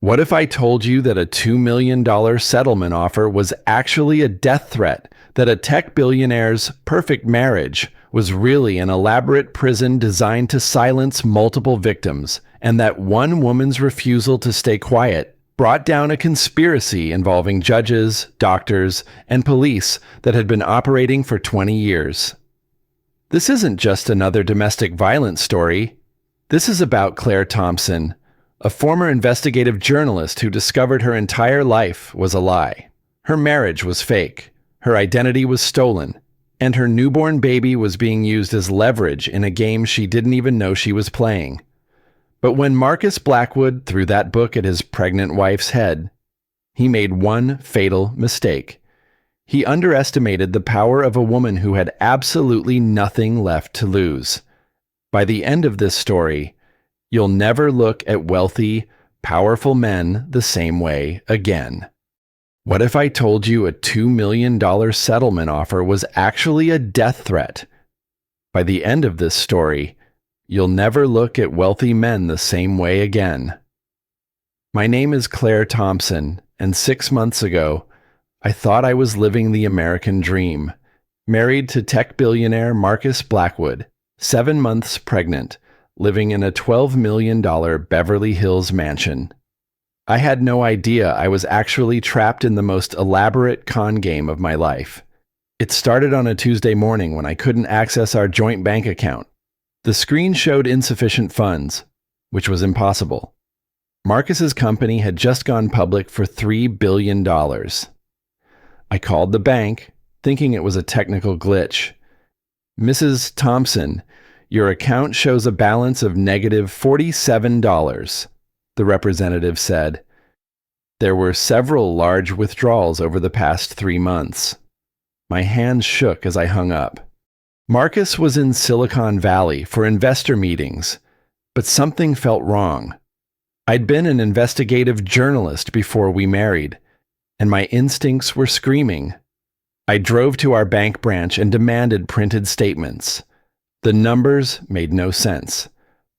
What if I told you that a $2 million settlement offer was actually a death threat, that a tech billionaire's perfect marriage was really an elaborate prison designed to silence multiple victims, and that one woman's refusal to stay quiet brought down a conspiracy involving judges, doctors, and police that had been operating for 20 years? This isn't just another domestic violence story. This is about Claire Thompson, a former investigative journalist who discovered her entire life was a lie. Her marriage was fake, her identity was stolen, and her newborn baby was being used as leverage in a game she didn't even know she was playing. But when Marcus Blackwood threw that book at his pregnant wife's head, he made one fatal mistake. He underestimated the power of a woman who had absolutely nothing left to lose. By the end of this story, you'll never look at wealthy, powerful men the same way again. What if I told you a $2 million settlement offer was actually a death threat? By the end of this story, you'll never look at wealthy men the same way again. My name is Claire Thompson, and 6 months ago, I thought I was living the American dream, married to tech billionaire Marcus Blackwood, 7 months pregnant, living in a $12 million Beverly Hills mansion. I had no idea I was actually trapped in the most elaborate con game of my life. It started on a Tuesday morning when I couldn't access our joint bank account. The screen showed insufficient funds, which was impossible. Marcus's company had just gone public for $3 billion. I called the bank, thinking it was a technical glitch. "Mrs. Thompson, your account shows a balance of negative $47, the representative said. There were several large withdrawals over the past 3 months. My hands shook as I hung up. Marcus was in Silicon Valley for investor meetings, but something felt wrong. I'd been an investigative journalist before we married, and my instincts were screaming. I drove to our bank branch and demanded printed statements. The numbers made no sense.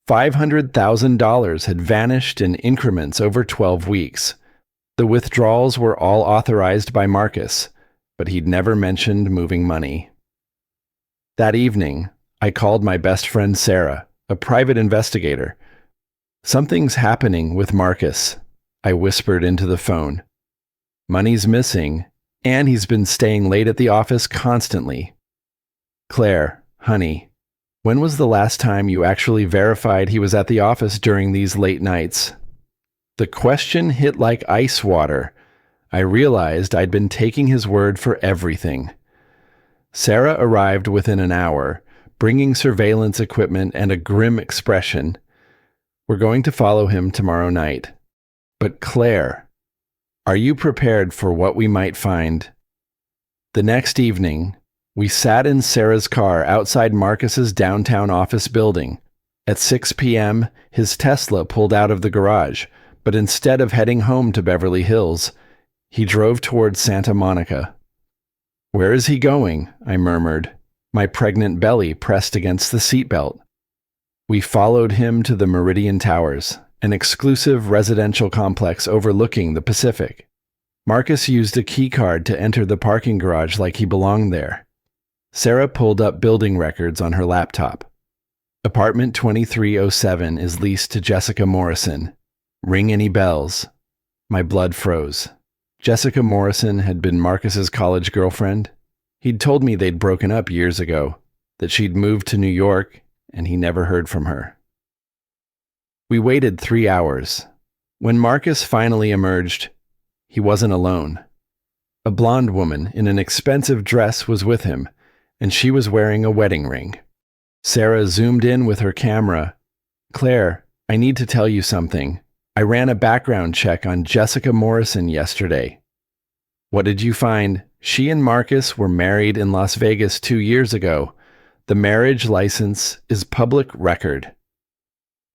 $500,000 had vanished in increments over 12 weeks. The withdrawals were all authorized by Marcus, but he'd never mentioned moving money. That evening, I called my best friend Sarah, a private investigator. "Something's happening with Marcus," I whispered into the phone. "Money's missing, and he's been staying late at the office constantly." "Claire, honey, when was the last time you actually verified he was at the office during these late nights?" The question hit like ice water. I realized I'd been taking his word for everything. Sarah arrived within an hour, bringing surveillance equipment and a grim expression. "We're going to follow him tomorrow night." "But Claire, are you prepared for what we might find?" The next evening, we sat in Sarah's car outside Marcus's downtown office building. At 6 p.m., his Tesla pulled out of the garage, but instead of heading home to Beverly Hills, he drove towards Santa Monica. "Where is he going?" I murmured, my pregnant belly pressed against the seatbelt. We followed him to the Meridian Towers, an exclusive residential complex overlooking the Pacific. Marcus used a key card to enter the parking garage like he belonged there. Sarah pulled up building records on her laptop. Apartment 2307 is leased to Jessica Morrison. Ring any bells? My blood froze. Jessica Morrison had been Marcus's college girlfriend. He'd told me they'd broken up years ago, that she'd moved to New York, and he never heard from her. We waited 3 hours. When Marcus finally emerged, he wasn't alone. A blonde woman in an expensive dress was with him, and she was wearing a wedding ring. Sarah zoomed in with her camera. "Claire, I need to tell you something. I ran a background check on Jessica Morrison yesterday." "What did you find?" "She and Marcus were married in Las Vegas 2 years ago. The marriage license is public record."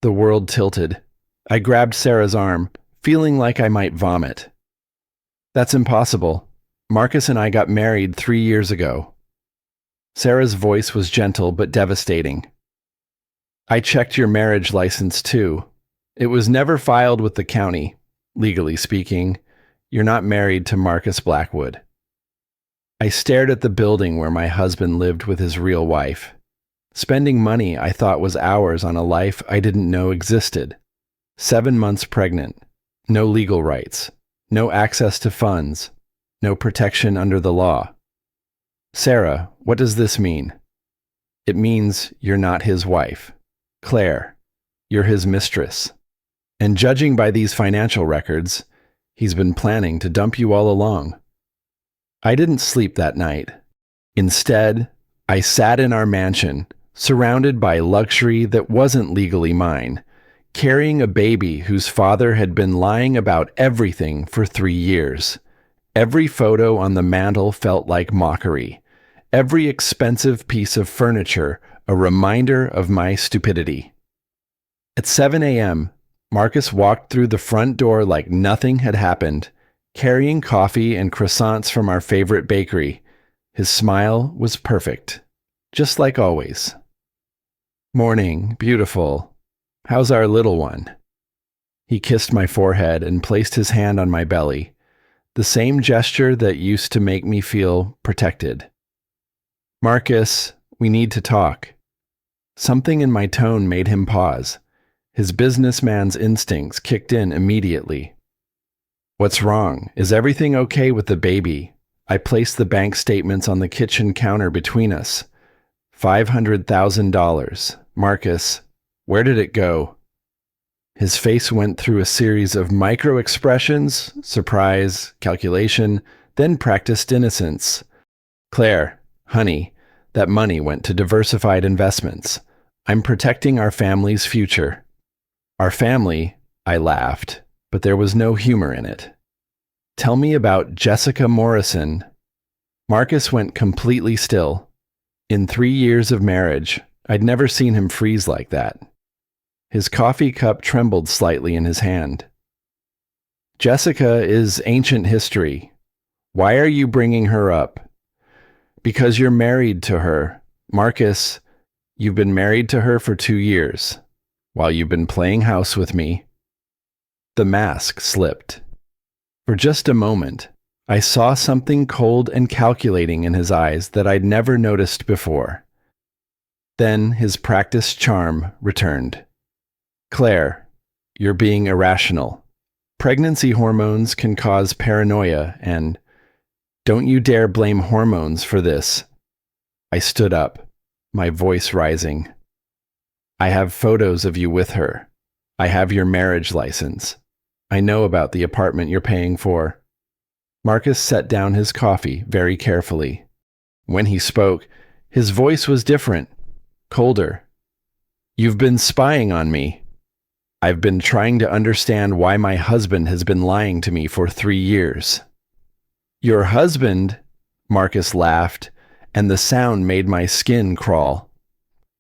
The world tilted. I grabbed Sarah's arm, feeling like I might vomit. "That's impossible. Marcus and I got married 3 years ago." Sarah's voice was gentle but devastating. "I checked your marriage license too. It was never filed with the county. legally speaking, you're not married to Marcus Blackwood. I stared at the building where my husband lived with his real wife, spending money I thought was ours on a life I didn't know existed. 7 months pregnant, no legal rights, no access to funds, no protection under the law. Sarah, what does this mean? It means you're not his wife. Claire, you're his mistress. And judging by these financial records, he's been planning to dump you all along. I didn't sleep that night. Instead, I sat in our mansion, surrounded by luxury that wasn't legally mine, carrying a baby whose father had been lying about everything for 3 years. Every photo on the mantel felt like mockery. Every expensive piece of furniture a reminder of my stupidity. At 7 a.m., Marcus walked through the front door like nothing had happened, carrying coffee and croissants from our favorite bakery. His smile was perfect, just like always. "Morning, beautiful. How's our little one?" He kissed my forehead and placed his hand on my belly, the same gesture that used to make me feel protected. "Marcus, we need to talk." Something in my tone made him pause. His businessman's instincts kicked in immediately. "What's wrong? Is everything okay with the baby?" I placed the bank statements on the kitchen counter between us. $500,000. "Marcus, where did it go?" His face went through a series of micro-expressions, surprise, calculation, then practiced innocence. "Claire, honey, that money went to diversified investments. I'm protecting our family's future." "Our family?" I laughed, but there was no humor in it. "Tell me about Jessica Morrison." Marcus went completely still. In 3 years of marriage, I'd never seen him freeze like that. His coffee cup trembled slightly in his hand. "Jessica is ancient history. Why are you bringing her up?" "Because you're married to her. Marcus, you've been married to her for 2 years, while you've been playing house with me." The mask slipped. For just a moment, I saw something cold and calculating in his eyes that I'd never noticed before. Then his practiced charm returned. "Claire, you're being irrational. Pregnancy hormones can cause paranoia and don't you dare blame hormones for this." I stood up, my voice rising. "I have photos of you with her. I have your marriage license. I know about the apartment you're paying for." Marcus set down his coffee very carefully. When he spoke, his voice was different, colder. "You've been spying on me. I've been trying to understand why my husband has been lying to me for 3 years. "Your husband?" Marcus laughed, and the sound made my skin crawl.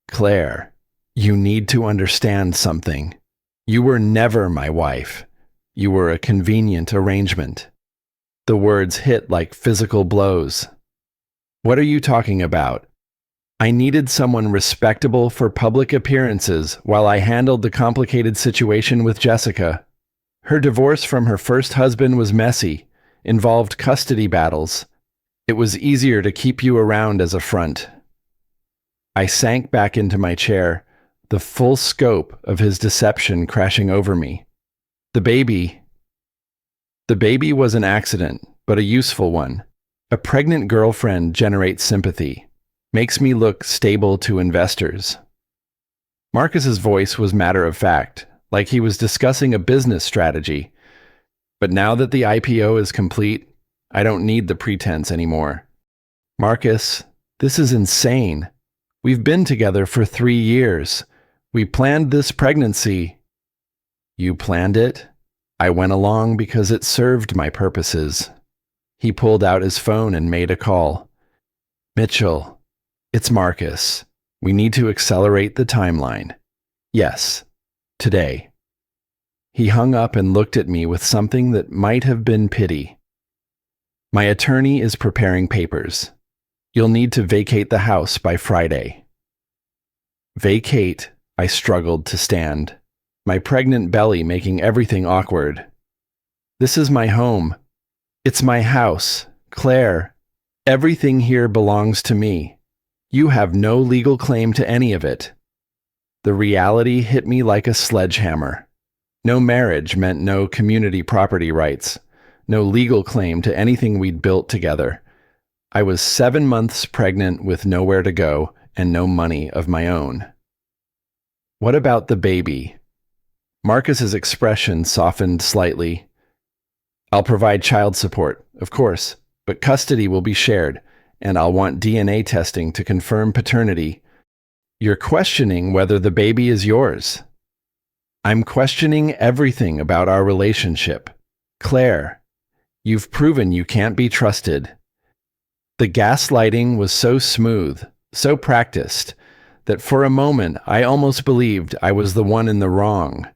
"Claire, you need to understand something. You were never my wife. You were a convenient arrangement." The words hit like physical blows. "What are you talking about?" "I needed someone respectable for public appearances while I handled the complicated situation with Jessica. Her divorce from her first husband was messy, involved custody battles. It was easier to keep you around as a front." I sank back into my chair, the full scope of his deception crashing over me. The baby was an accident, but a useful one. A pregnant girlfriend generates sympathy, makes me look stable to investors. Marcus's voice was matter of fact, like he was discussing a business strategy. "But now that the IPO is complete, I don't need the pretense anymore." "Marcus, this is insane. We've been together for 3 years. We planned this pregnancy." "You planned it? I went along because it served my purposes." He pulled out his phone and made a call. "Mitchell, it's Marcus. We need to accelerate the timeline." "Yes, today." He hung up and looked at me with something that might have been pity. "My attorney is preparing papers. You'll need to vacate the house by Friday." Vacate, I struggled to stand, my pregnant belly making everything awkward. This is my home. It's my house. Claire, everything here belongs to me. You have no legal claim to any of it. The reality hit me like a sledgehammer. No marriage meant no community property rights, no legal claim to anything we'd built together. I was 7 months pregnant with nowhere to go and no money of my own. What about the baby? Marcus's expression softened slightly. I'll provide child support, of course, but custody will be shared, and I'll want DNA testing to confirm paternity. You're questioning whether the baby is yours. I'm questioning everything about our relationship. Claire, you've proven you can't be trusted. The gaslighting was so smooth, so practiced, that for a moment I almost believed I was the one in the wrong.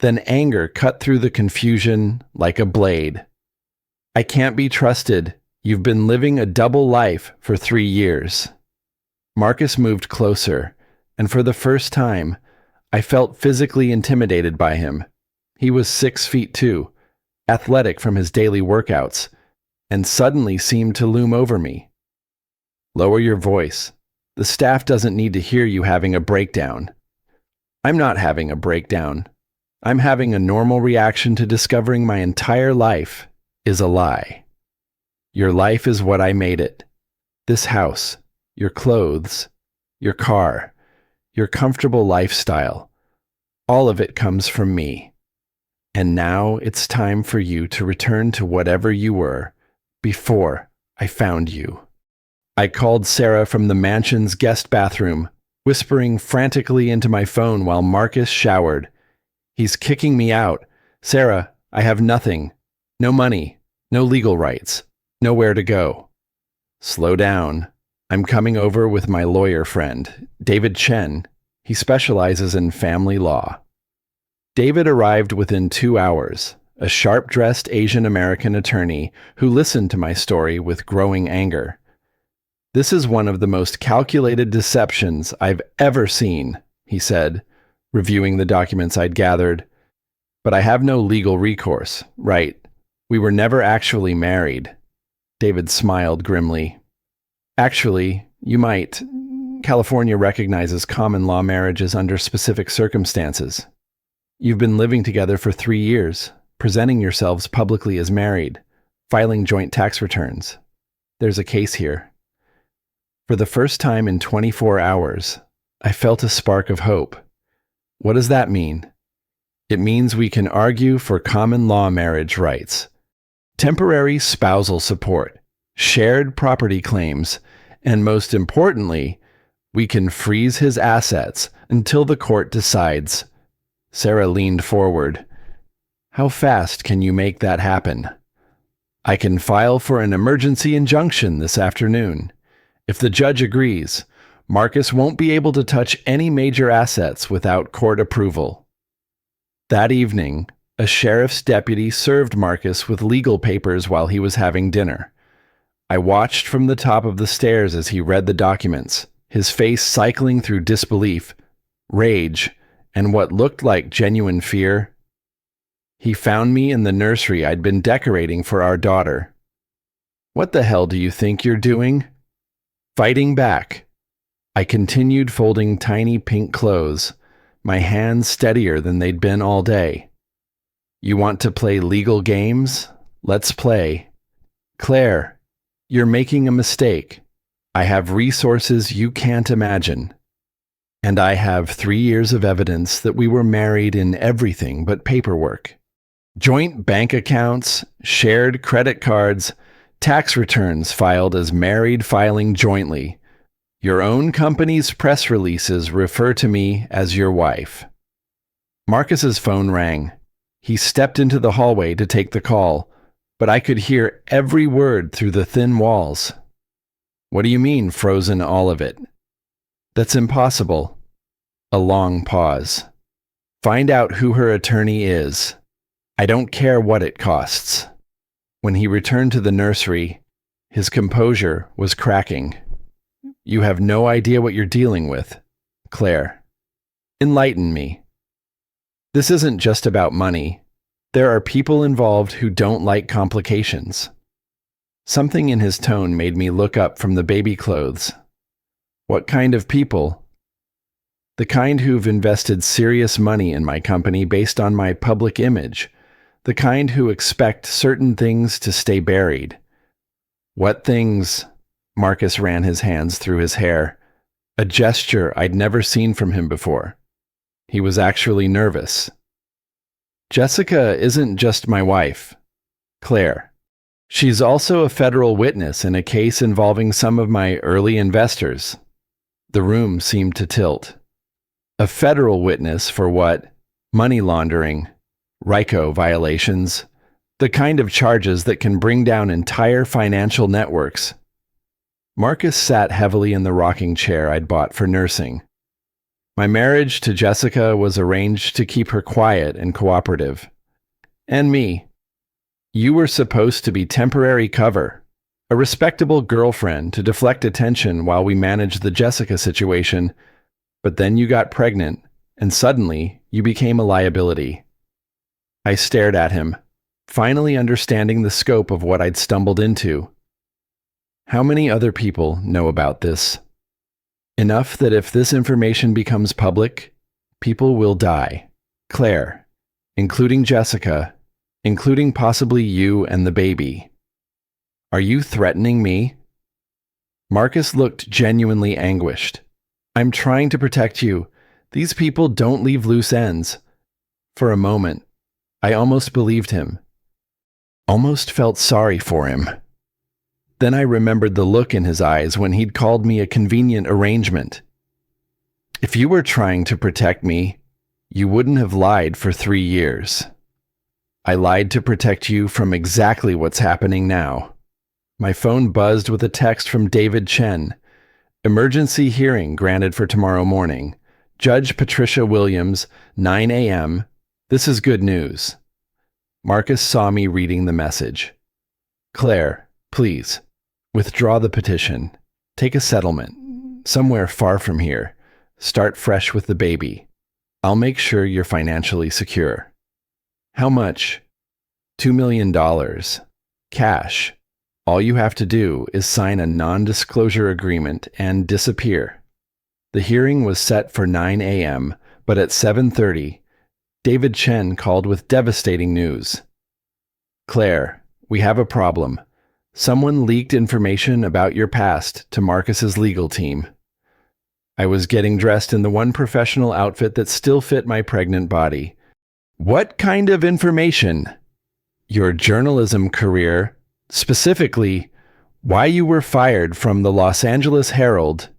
Then anger cut through the confusion like a blade. I can't be trusted. You've been living a double life for 3 years. Marcus moved closer, and for the first time, I felt physically intimidated by him. He was 6 feet 2, athletic from his daily workouts, and suddenly seemed to loom over me. Lower your voice. The staff doesn't need to hear you having a breakdown. I'm not having a breakdown. I'm having a normal reaction to discovering my entire life is a lie. Your life is what I made it. This house, your clothes, your car, your comfortable lifestyle, all of it comes from me. And now it's time for you to return to whatever you were before I found you. I called Sarah from the mansion's guest bathroom, whispering frantically into my phone while Marcus showered. He's kicking me out. Sarah, I have nothing. No money. No legal rights. Nowhere to go. Slow down. I'm coming over with my lawyer friend, David Chen. He specializes in family law. David arrived within 2 hours, a sharp-dressed Asian American attorney who listened to my story with growing anger. This is one of the most calculated deceptions I've ever seen, he said, reviewing the documents I'd gathered. But I have no legal recourse, right? We were never actually married. David smiled grimly. Actually, you might. California recognizes common law marriages under specific circumstances. You've been living together for 3 years, presenting yourselves publicly as married, filing joint tax returns. There's a case here. For the first time in 24 hours, I felt a spark of hope. What does that mean? It means we can argue for common law marriage rights, temporary spousal support, shared property claims, and most importantly, we can freeze his assets until the court decides. Sarah leaned forward. How fast can you make that happen? I can file for an emergency injunction this afternoon. If the judge agrees, Marcus won't be able to touch any major assets without court approval. That evening, a sheriff's deputy served Marcus with legal papers while he was having dinner. I watched from the top of the stairs as he read the documents, his face cycling through disbelief, rage, and what looked like genuine fear. He found me in the nursery I'd been decorating for our daughter. What the hell do you think you're doing? Fighting back. I continued folding tiny pink clothes, my hands steadier than they'd been all day. You want to play legal games? Let's play. Claire, you're making a mistake. I have resources you can't imagine. And I have 3 years of evidence that we were married in everything but paperwork. Joint bank accounts, shared credit cards, tax returns filed as married filing jointly. Your own company's press releases refer to me as your wife. Marcus's phone rang. He stepped into the hallway to take the call, but I could hear every word through the thin walls. What do you mean, frozen all of it? That's impossible. A long pause. Find out who her attorney is. I don't care what it costs. When he returned to the nursery, his composure was cracking. You have no idea what you're dealing with, Claire. Enlighten me. This isn't just about money. There are people involved who don't like complications. Something in his tone made me look up from the baby clothes. What kind of people? The kind who've invested serious money in my company based on my public image. The kind who expect certain things to stay buried. What things? Marcus ran his hands through his hair, a gesture I'd never seen from him before. He was actually nervous. Jessica isn't just my wife, Claire. She's also a federal witness in a case involving some of my early investors. The room seemed to tilt. A federal witness for what? Money laundering, RICO violations, the kind of charges that can bring down entire financial networks. Marcus sat heavily in the rocking chair I'd bought for nursing. My marriage to Jessica was arranged to keep her quiet and cooperative. And me. You were supposed to be temporary cover, a respectable girlfriend to deflect attention while we managed the Jessica situation, but then you got pregnant, and suddenly you became a liability. I stared at him, finally understanding the scope of what I'd stumbled into. How many other people know about this? Enough that if this information becomes public, people will die. Claire, including Jessica, including possibly you and the baby. Are you threatening me? Marcus looked genuinely anguished. I'm trying to protect you. These people don't leave loose ends. For a moment, I almost believed him. Almost felt sorry for him. Then I remembered the look in his eyes when he'd called me a convenient arrangement. If you were trying to protect me, you wouldn't have lied for 3 years. I lied to protect you from exactly what's happening now. My phone buzzed with a text from David Chen. Emergency hearing granted for tomorrow morning. Judge Patricia Williams, 9 a.m. This is good news. Marcus saw me reading the message. Claire, please, withdraw the petition. Take a settlement. Somewhere far from here. Start fresh with the baby. I'll make sure you're financially secure. How much? $2 million. Cash. All you have to do is sign a non-disclosure agreement and disappear. The hearing was set for 9 a.m., but at 7:30, David Chen called with devastating news. Claire, we have a problem. Someone leaked information about your past to Marcus's legal team. I was getting dressed in the one professional outfit that still fit my pregnant body. What kind of information? Your journalism career, specifically, why you were fired from the Los Angeles Herald.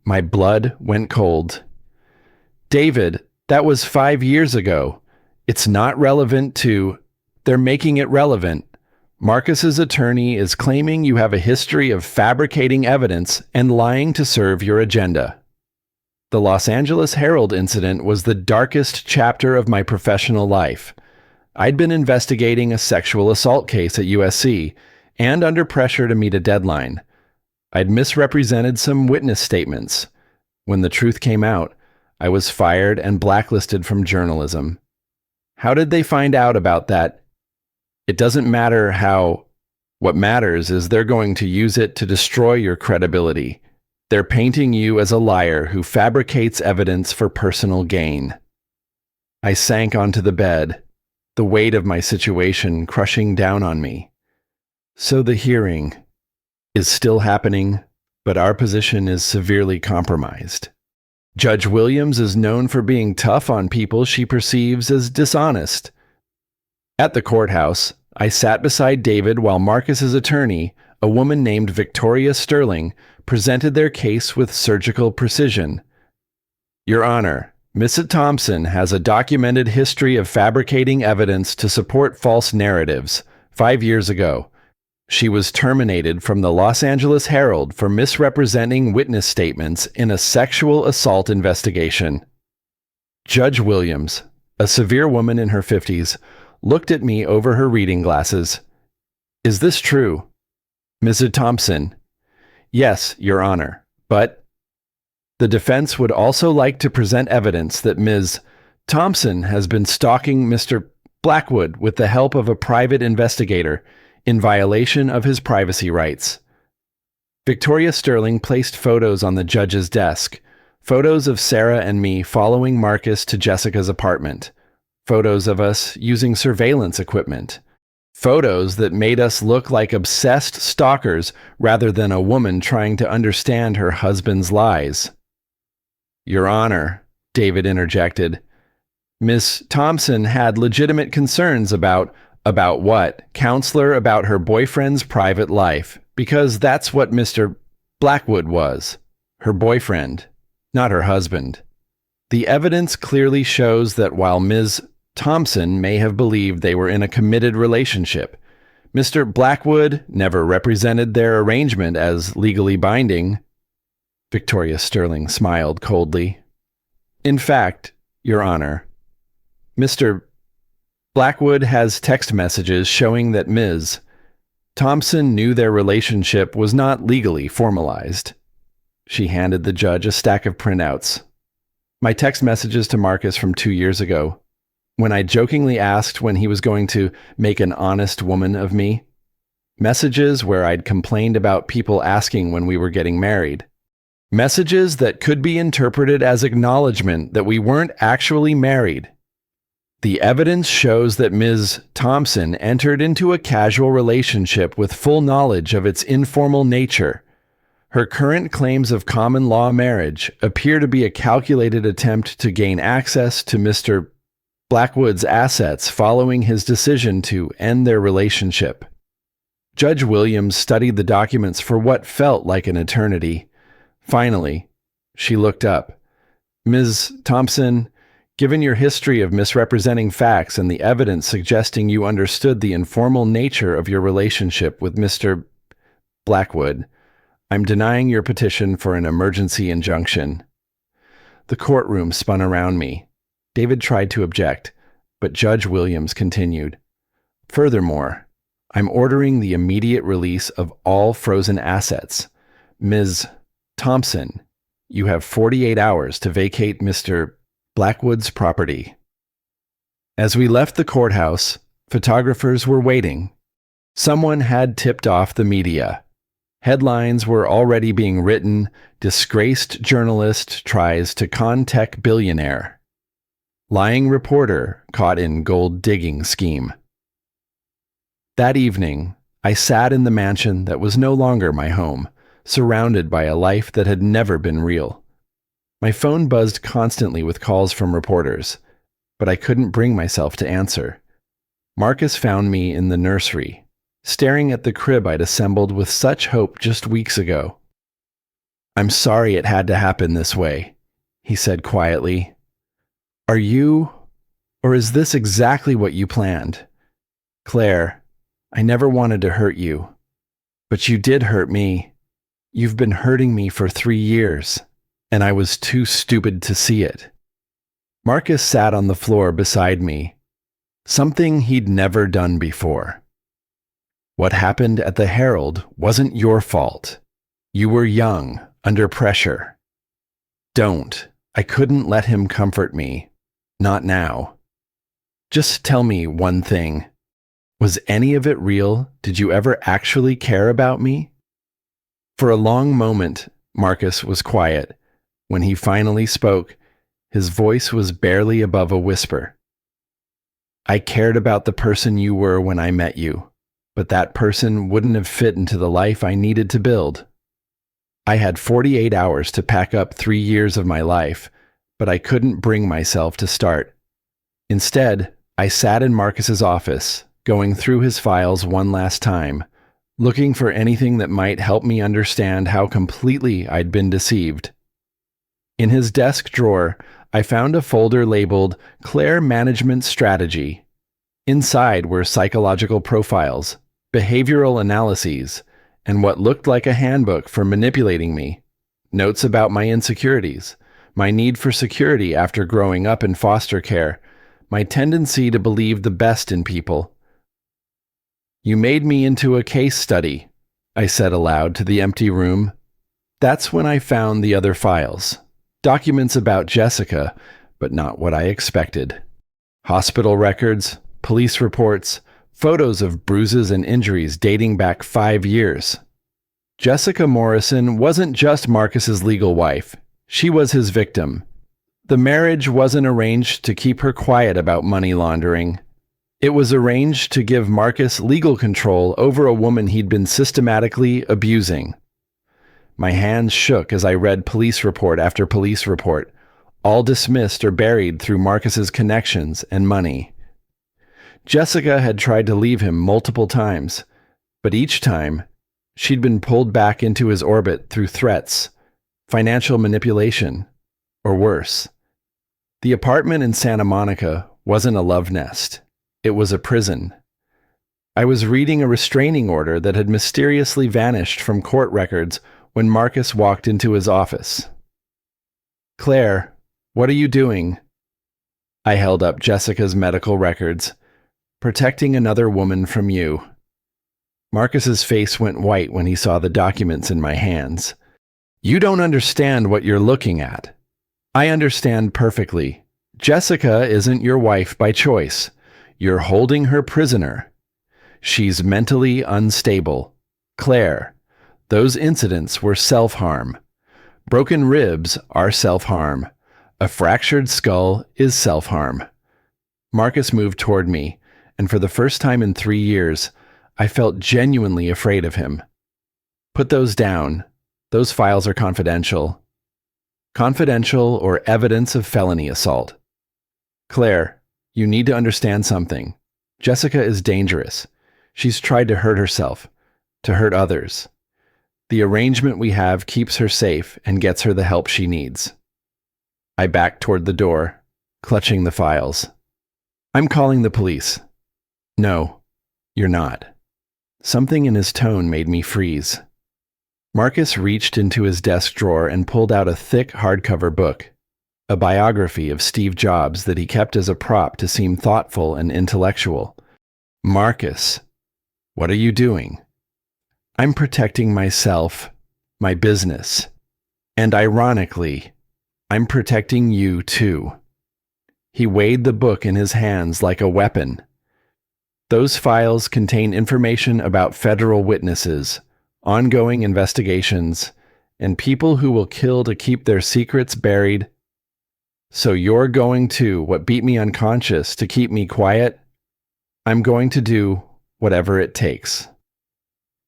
My blood went cold. David, that was 5 years ago. It's not relevant to... They're making it relevant. Marcus's attorney is claiming you have a history of fabricating evidence and lying to serve your agenda. The Los Angeles Herald incident was the darkest chapter of my professional life. I'd been investigating a sexual assault case at USC and under pressure to meet a deadline. I'd misrepresented some witness statements. When the truth came out, I was fired and blacklisted from journalism. How did they find out about that? It doesn't matter how. What matters is they're going to use it to destroy your credibility. They're painting you as a liar who fabricates evidence for personal gain. I sank onto the bed, the weight of my situation crushing down on me. So the hearing is still happening, but our position is severely compromised. Judge Williams is known for being tough on people she perceives as dishonest. At the courthouse, I sat beside David while Marcus's attorney, a woman named Victoria Sterling, presented their case with surgical precision. Your Honor, Mrs. Thompson has a documented history of fabricating evidence to support false narratives. 5 years ago, she was terminated from the Los Angeles Herald for misrepresenting witness statements in a sexual assault investigation. Judge Williams, a severe woman in her 50s, looked at me over her reading glasses. Is this true? Mrs. Thompson. Yes, Your Honor, but the defense would also like to present evidence that Ms. Thompson has been stalking Mr. Blackwood with the help of a private investigator in violation of his privacy rights. Victoria Sterling placed photos on the judge's desk, photos of Sarah and me following Marcus to Jessica's apartment, photos of us using surveillance equipment, photos that made us look like obsessed stalkers rather than a woman trying to understand her husband's lies. Your Honor, David interjected. Miss Thompson had legitimate concerns about what? Counselor, about her boyfriend's private life, because that's what Mr. Blackwood was, her boyfriend, not her husband. The evidence clearly shows that while Ms. Thompson may have believed they were in a committed relationship, Mr. Blackwood never represented their arrangement as legally binding. Victoria Sterling smiled coldly. In fact, Your Honor, Mr. Blackwood has text messages showing that Ms. Thompson knew their relationship was not legally formalized. She handed the judge a stack of printouts. My text messages to Marcus from 2 years ago, when I jokingly asked when he was going to make an honest woman of me. Messages where I'd complained about people asking when we were getting married. Messages that could be interpreted as acknowledgement that we weren't actually married. The evidence shows that Ms. Thompson entered into a casual relationship with full knowledge of its informal nature. Her current claims of common law marriage appear to be a calculated attempt to gain access to Mr. Blackwood's assets following his decision to end their relationship. Judge Williams studied the documents for what felt like an eternity. Finally, she looked up. Ms. Thompson, given your history of misrepresenting facts and the evidence suggesting you understood the informal nature of your relationship with Mr. Blackwood, I'm denying your petition for an emergency injunction. The courtroom spun around me. David tried to object, but Judge Williams continued. Furthermore, I'm ordering the immediate release of all frozen assets. Ms. Thompson, you have 48 hours to vacate Mr. Blackwood's property. As we left the courthouse, photographers were waiting. Someone had tipped off the media. Headlines were already being written. Disgraced journalist tries to contact billionaire. Lying reporter caught in gold digging scheme. That evening, I sat in the mansion that was no longer my home, surrounded by a life that had never been real. My phone buzzed constantly with calls from reporters, but I couldn't bring myself to answer. Marcus found me in the nursery, staring at the crib I'd assembled with such hope just weeks ago. I'm sorry it had to happen this way, he said quietly. Are you, or is this exactly what you planned? Claire, I never wanted to hurt you, but you did hurt me. You've been hurting me for 3 years, and I was too stupid to see it. Marcus sat on the floor beside me, something he'd never done before. What happened at the Herald wasn't your fault. You were young, under pressure. I couldn't let him comfort me. Not now. Just tell me one thing. Was any of it real? Did you ever actually care about me? For a long moment, Marcus was quiet. When he finally spoke, his voice was barely above a whisper. I cared about the person you were when I met you, but that person wouldn't have fit into the life I needed to build. I had 48 hours to pack up 3 years of my life, but I couldn't bring myself to start. Instead, I sat in Marcus's office, going through his files one last time, looking for anything that might help me understand how completely I'd been deceived. In his desk drawer, I found a folder labeled Claire Management Strategy. Inside were psychological profiles, behavioral analyses, and what looked like a handbook for manipulating me, notes about my insecurities, my need for security after growing up in foster care, my tendency to believe the best in people. You made me into a case study, I said aloud to the empty room. That's when I found the other files, documents about Jessica, but not what I expected. Hospital records, police reports, photos of bruises and injuries dating back 5 years. Jessica Morrison wasn't just Marcus's legal wife. She was his victim. The marriage wasn't arranged to keep her quiet about money laundering. It was arranged to give Marcus legal control over a woman he'd been systematically abusing. My hands shook as I read police report after police report, all dismissed or buried through Marcus's connections and money. Jessica had tried to leave him multiple times, but each time, she'd been pulled back into his orbit through threats, financial manipulation, or worse. The apartment in Santa Monica wasn't a love nest. It was a prison. I was reading a restraining order that had mysteriously vanished from court records when Marcus walked into his office. "Claire, what are you doing?" I held up Jessica's medical records. "Protecting another woman from you." Marcus's face went white when he saw the documents in my hands. "You don't understand what you're looking at." "I understand perfectly. Jessica isn't your wife by choice. You're holding her prisoner. She's mentally unstable. Claire, those incidents were self-harm. Broken ribs are self-harm. A fractured skull is self-harm." Marcus moved toward me, and for the first time in 3 years, I felt genuinely afraid of him. "Put those down. Those files are confidential." Confidential or evidence of felony assault. "Claire, you need to understand something. Jessica is dangerous. She's tried to hurt herself, to hurt others. The arrangement we have keeps her safe and gets her the help she needs." I backed toward the door, clutching the files. "I'm calling the police." "No, you're not." Something in his tone made me freeze. Marcus reached into his desk drawer and pulled out a thick hardcover book, a biography of Steve Jobs that he kept as a prop to seem thoughtful and intellectual. "Marcus, what are you doing?" "I'm protecting myself, my business. And ironically, I'm protecting you too." He weighed the book in his hands like a weapon. "Those files contain information about federal witnesses, ongoing investigations, and people who will kill to keep their secrets buried. So you're going to what beat me unconscious to keep me quiet? I'm going to do whatever it takes."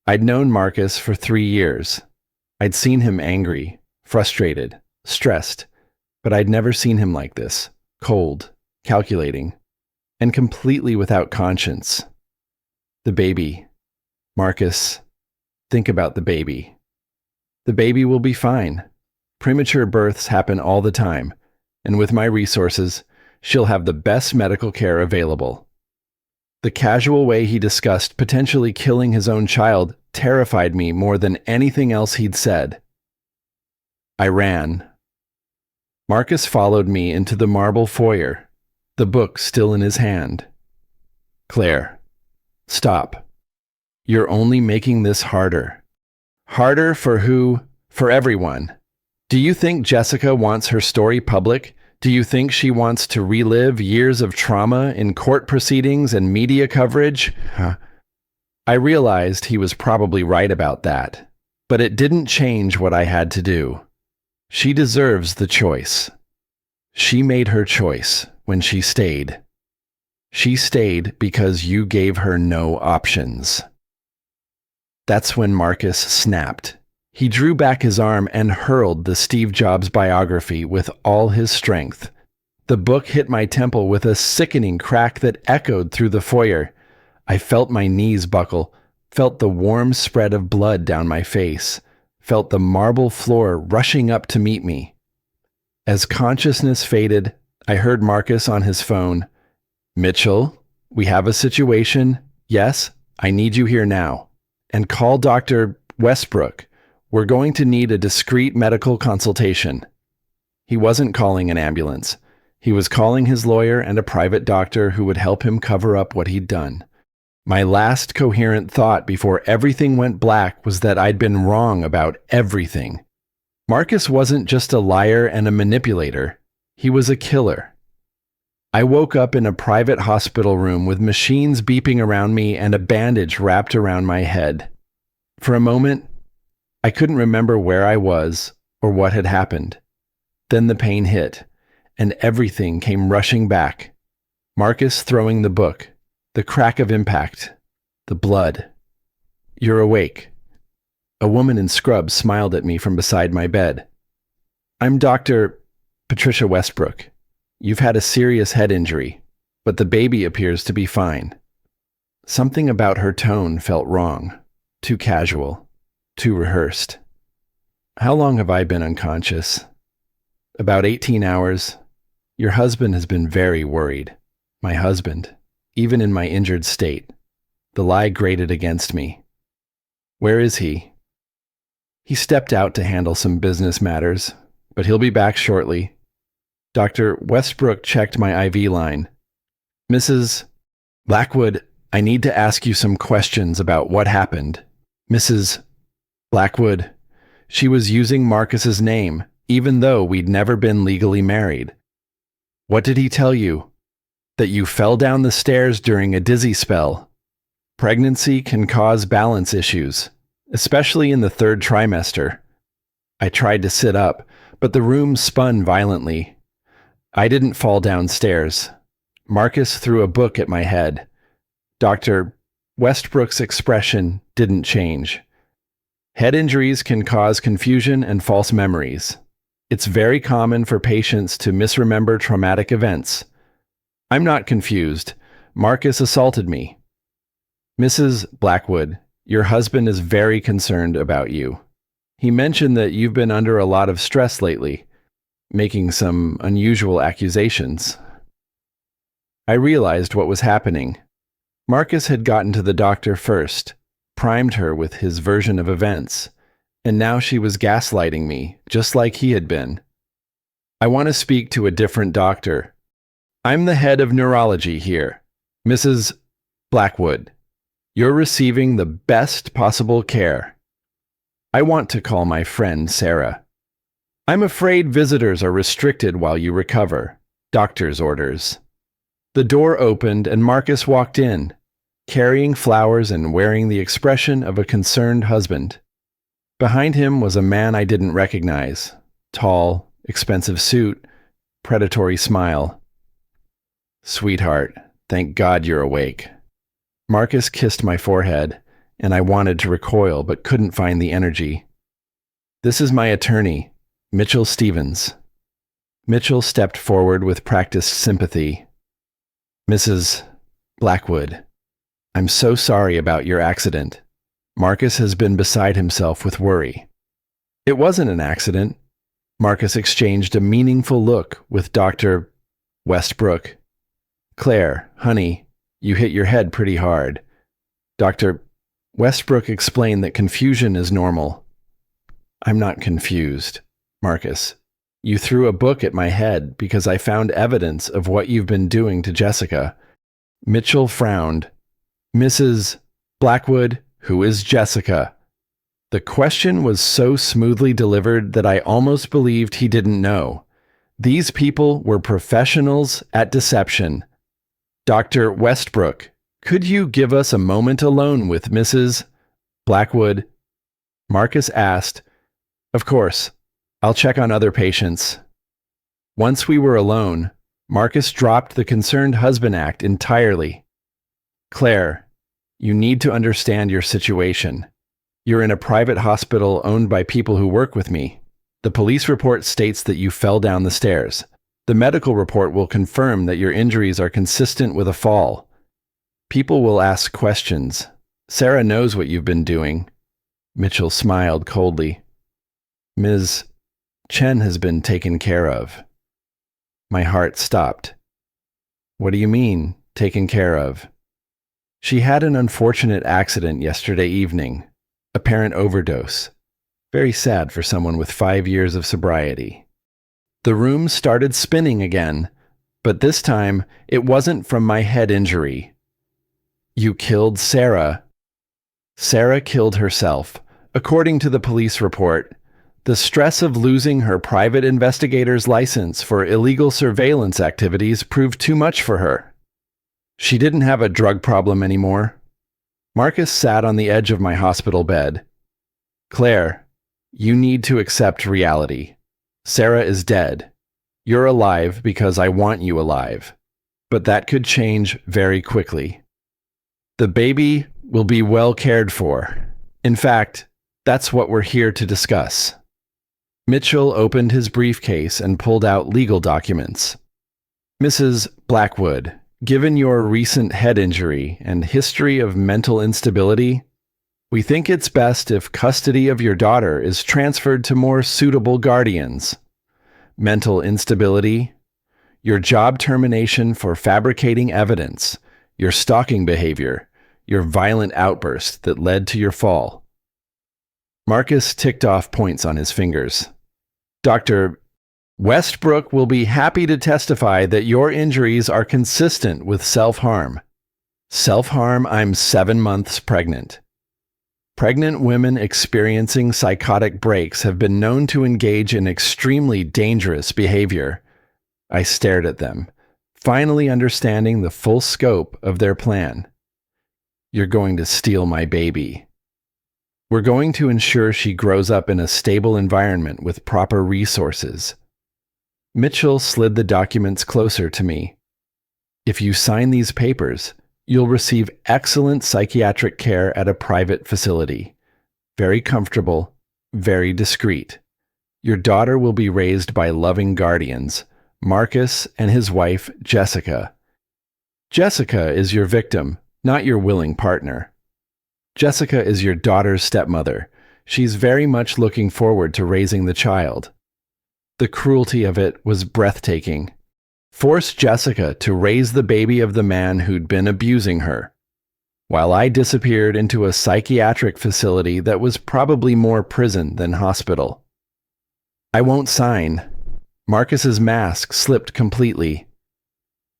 I'd known Marcus for 3 years. I'd seen him angry, frustrated, stressed, but I'd never seen him like this, cold, calculating, and completely without conscience. "The baby. Marcus, think about the baby. The baby will be fine. Premature births happen all the time, and with my resources, she'll have the best medical care available." The casual way he discussed potentially killing his own child terrified me more than anything else he'd said. I ran. Marcus followed me into the marble foyer, the book still in his hand. "Claire, stop. You're only making this harder." "Harder for who? For everyone. Do you think Jessica wants her story public? Do you think she wants to relive years of trauma in court proceedings and media coverage?" I realized he was probably right about that, but it didn't change what I had to do. She deserves the choice. She made her choice when she stayed. She stayed because you gave her no options. That's when Marcus snapped. He drew back his arm and hurled the Steve Jobs biography with all his strength. The book hit my temple with a sickening crack that echoed through the foyer. I felt my knees buckle, felt the warm spread of blood down my face, felt the marble floor rushing up to meet me. As consciousness faded, I heard Marcus on his phone. "Mitchell, we have a situation. Yes, I need you here now. And call Dr. Westbrook. We're going to need a discreet medical consultation." He wasn't calling an ambulance. He was calling his lawyer and a private doctor who would help him cover up what he'd done. My last coherent thought before everything went black was that I'd been wrong about everything. Marcus wasn't just a liar and a manipulator. He was a killer. I woke up in a private hospital room with machines beeping around me and a bandage wrapped around my head. For a moment, I couldn't remember where I was or what had happened. Then the pain hit, and everything came rushing back. Marcus throwing the book, the crack of impact, the blood. "You're awake." A woman in scrubs smiled at me from beside my bed. "I'm Dr. Patricia Westbrook. You've had a serious head injury, but the baby appears to be fine." Something about her tone felt wrong, too casual, too rehearsed. "How long have I been unconscious?" "About 18 hours. Your husband has been very worried." My husband, even in my injured state. The lie grated against me. "Where is he?" "He stepped out to handle some business matters, but he'll be back shortly." Dr. Westbrook checked my IV line. "Mrs. Blackwood, I need to ask you some questions about what happened." "Mrs. Blackwood." She was using Marcus's name, even though we'd never been legally married. "What did he tell you?" "That you fell down the stairs during a dizzy spell. Pregnancy can cause balance issues, especially in the 3rd trimester." I tried to sit up, but the room spun violently. "I didn't fall downstairs." Marcus threw a book at my head. Dr. Westbrook's expression didn't change. "Head injuries can cause confusion and false memories. It's very common for patients to misremember traumatic events." "I'm not confused. Marcus assaulted me." "Mrs. Blackwood, your husband is very concerned about you. He mentioned that you've been under a lot of stress lately, making some unusual accusations." I realized what was happening. Marcus had gotten to the doctor first, primed her with his version of events, and now she was gaslighting me, just like he had been. "I want to speak to a different doctor. I'm the head of neurology here. Mrs. Blackwood, you're receiving the best possible care. I want to call my friend Sarah. I'm afraid visitors are restricted while you recover. Doctor's orders." The door opened and Marcus walked in, carrying flowers and wearing the expression of a concerned husband. Behind him was a man I didn't recognize. Tall, expensive suit, predatory smile. "Sweetheart, thank God you're awake." Marcus kissed my forehead, and I wanted to recoil but couldn't find the energy. "This is my attorney, Mitchell Stevens." Mitchell stepped forward with practiced sympathy. "Mrs. Blackwood, I'm so sorry about your accident." Marcus has been beside himself with worry. "It wasn't an accident." Marcus exchanged a meaningful look with Dr. Westbrook. "Claire, honey, you hit your head pretty hard." Dr. Westbrook explained that confusion is normal. "I'm not confused, Marcus. You threw a book at my head because I found evidence of what you've been doing to Jessica." Mitchell frowned. "Mrs. Blackwood, who is Jessica?" The question was so smoothly delivered that I almost believed he didn't know. These people were professionals at deception. "Dr. Westbrook, could you give us a moment alone with Mrs. Blackwood?" Marcus asked. "Of course. I'll check on other patients." Once we were alone, Marcus dropped the concerned husband act entirely. "Claire, you need to understand your situation. You're in a private hospital owned by people who work with me. The police report states that you fell down the stairs. The medical report will confirm that your injuries are consistent with a fall. People will ask questions. Sarah knows what you've been doing." Mitchell smiled coldly. "Ms. Chen has been taken care of." My heart stopped. "What do you mean, taken care of?" "She had an unfortunate accident yesterday evening. Apparent overdose. Very sad for someone with 5 years of sobriety." The room started spinning again, but this time it wasn't from my head injury. "You killed Sarah." "Sarah killed herself, according to the police report. The stress of losing her private investigator's license for illegal surveillance activities proved too much for her. She didn't have a drug problem anymore. Marcus sat on the edge of my hospital bed. Claire, you need to accept reality. Sarah is dead. You're alive because I want you alive. But that could change very quickly. The baby will be well cared for. In fact, that's what we're here to discuss. Mitchell opened his briefcase and pulled out legal documents. Mrs. Blackwood, given your recent head injury and history of mental instability, we think it's best if custody of your daughter is transferred to more suitable guardians. Mental instability, your job termination for fabricating evidence, your stalking behavior, your violent outburst that led to your fall. Marcus ticked off points on his fingers. Dr. Westbrook will be happy to testify that your injuries are consistent with self-harm. Self-harm, I'm 7 months pregnant. Pregnant women experiencing psychotic breaks have been known to engage in extremely dangerous behavior. I stared at them, finally understanding the full scope of their plan. You're going to steal my baby. We're going to ensure she grows up in a stable environment with proper resources. Mitchell slid the documents closer to me. If you sign these papers, you'll receive excellent psychiatric care at a private facility. Very comfortable, very discreet. Your daughter will be raised by loving guardians, Marcus and his wife, Jessica. Jessica is your victim, not your willing partner. Jessica is your daughter's stepmother. She's very much looking forward to raising the child. The cruelty of it was breathtaking. Force Jessica to raise the baby of the man who'd been abusing her, while I disappeared into a psychiatric facility that was probably more prison than hospital. I won't sign. Marcus's mask slipped completely.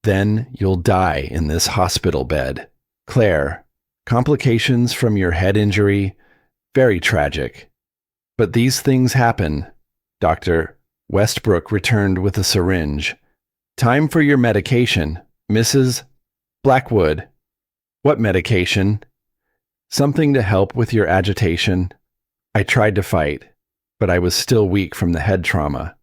Then you'll die in this hospital bed. Claire, complications from your head injury, very tragic. But these things happen. Dr. Westbrook returned with a syringe. Time for your medication, Mrs. Blackwood. What medication? Something to help with your agitation. I tried to fight, but I was still weak from the head trauma.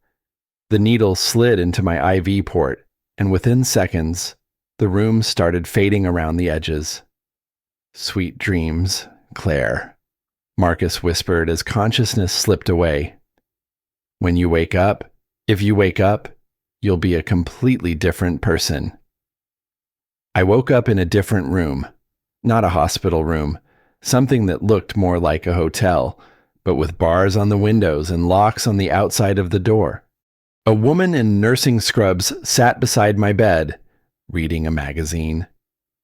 The needle slid into my IV port, and within seconds, the room started fading around the edges. Sweet dreams, Claire, Marcus whispered as consciousness slipped away. When you wake up, if you wake up, you'll be a completely different person. I woke up in a different room, not a hospital room, something that looked more like a hotel, but with bars on the windows and locks on the outside of the door. A woman in nursing scrubs sat beside my bed, reading a magazine.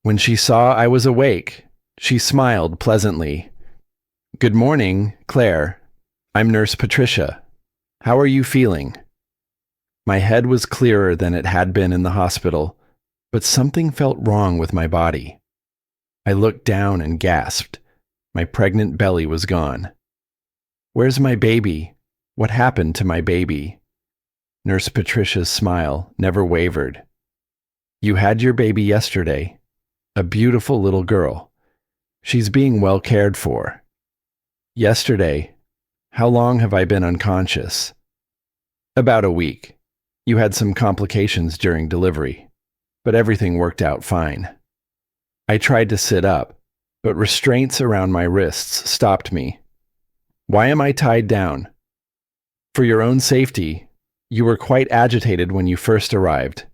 When she saw I was awake, she smiled pleasantly. Good morning, Claire. I'm Nurse Patricia. How are you feeling? My head was clearer than it had been in the hospital, but something felt wrong with my body. I looked down and gasped. My pregnant belly was gone. Where's my baby? What happened to my baby? Nurse Patricia's smile never wavered. You had your baby yesterday. A beautiful little girl. She's being well cared for. Yesterday. How long have I been unconscious? About a week. You had some complications during delivery, but everything worked out fine. I tried to sit up, but restraints around my wrists stopped me. Why am I tied down? For your own safety, you were quite agitated when you first arrived.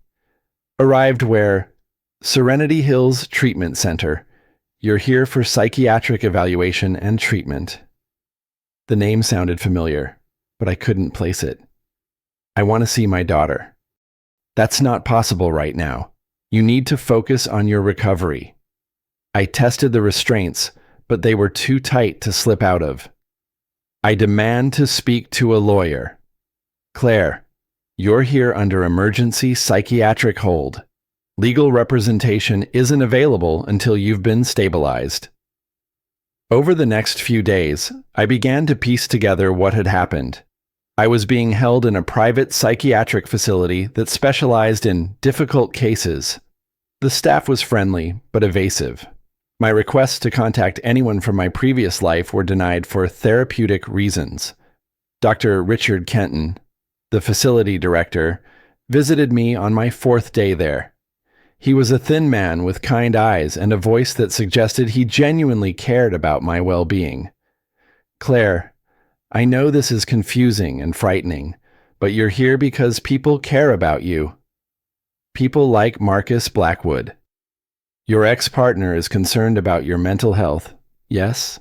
Arrived where? Serenity Hills Treatment Center. You're here for psychiatric evaluation and treatment. The name sounded familiar, but I couldn't place it. I want to see my daughter. That's not possible right now. You need to focus on your recovery. I tested the restraints, but they were too tight to slip out of. I demand to speak to a lawyer. Claire, you're here under emergency psychiatric hold. Legal representation isn't available until you've been stabilized. Over the next few days, I began to piece together what had happened. I was being held in a private psychiatric facility that specialized in difficult cases. The staff was friendly, but evasive. My requests to contact anyone from my previous life were denied for therapeutic reasons. Dr. Richard Kenton, the facility director, visited me on my 4th day there. He was a thin man with kind eyes and a voice that suggested he genuinely cared about my well-being. Claire, I know this is confusing and frightening, but you're here because people care about you. People like Marcus Blackwood. Your ex-partner is concerned about your mental health, yes?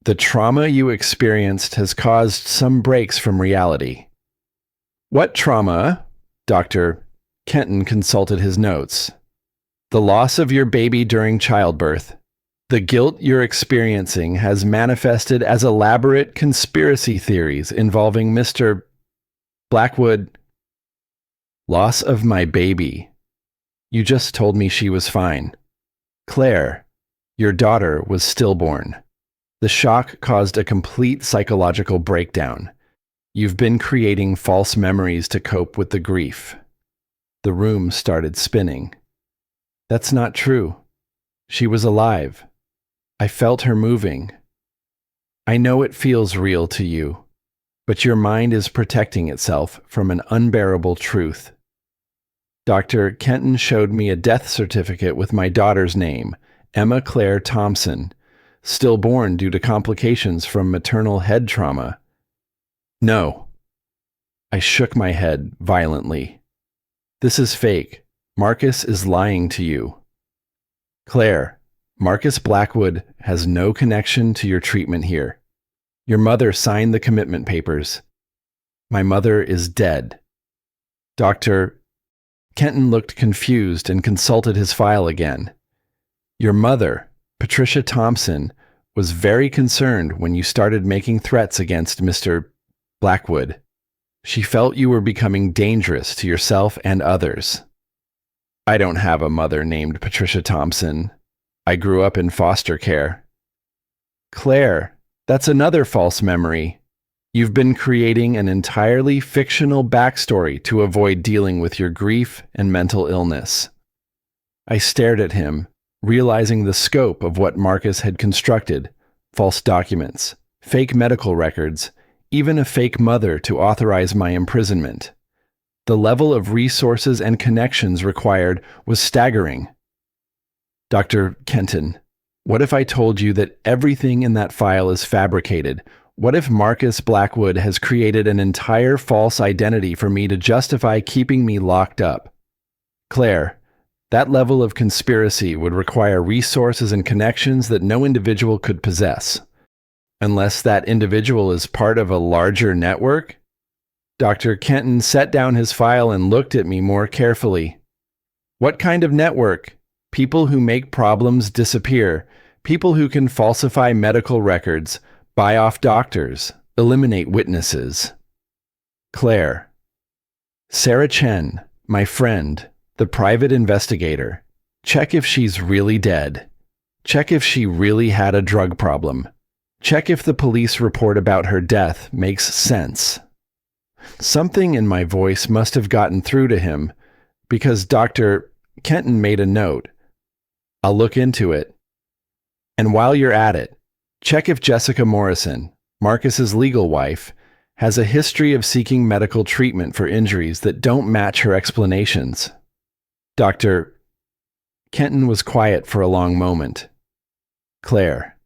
The trauma you experienced has caused some breaks from reality. What trauma? Dr. Kenton consulted his notes. The loss of your baby during childbirth. The guilt you're experiencing has manifested as elaborate conspiracy theories involving Mr. Blackwood. Loss of my baby. You just told me she was fine. Claire, your daughter was stillborn. The shock caused a complete psychological breakdown. You've been creating false memories to cope with the grief. The room started spinning. That's not true. She was alive. I felt her moving. I know it feels real to you, but your mind is protecting itself from an unbearable truth. Dr. Kenton showed me a death certificate with my daughter's name, Emma Claire Thompson, stillborn due to complications from maternal head trauma. No. I shook my head violently. This is fake. Marcus is lying to you. Claire, Marcus Blackwood has no connection to your treatment here. Your mother signed the commitment papers. My mother is dead. Dr. Kenton looked confused and consulted his file again. Your mother, Patricia Thompson, was very concerned when you started making threats against Mr. Blackwood. She felt you were becoming dangerous to yourself and others. I don't have a mother named Patricia Thompson. I grew up in foster care. Claire, that's another false memory. You've been creating an entirely fictional backstory to avoid dealing with your grief and mental illness. I stared at him, realizing the scope of what Marcus had constructed: false documents, fake medical records, even a fake mother to authorize my imprisonment. The level of resources and connections required was staggering. Dr. Kenton, what if I told you that everything in that file is fabricated? What if Marcus Blackwood has created an entire false identity for me to justify keeping me locked up? Claire, that level of conspiracy would require resources and connections that no individual could possess. Unless that individual is part of a larger network? Dr. Kenton set down his file and looked at me more carefully. What kind of network? People who make problems disappear. People who can falsify medical records, buy off doctors, eliminate witnesses. Claire. Sarah Chen, my friend, the private investigator. Check if she's really dead. Check if she really had a drug problem. Check if the police report about her death makes sense. Something in my voice must have gotten through to him, because Dr. Kenton made a note. I'll look into it. And while you're at it, check if Jessica Morrison, Marcus's legal wife, has a history of seeking medical treatment for injuries that don't match her explanations. Dr. Kenton was quiet for a long moment. Claire,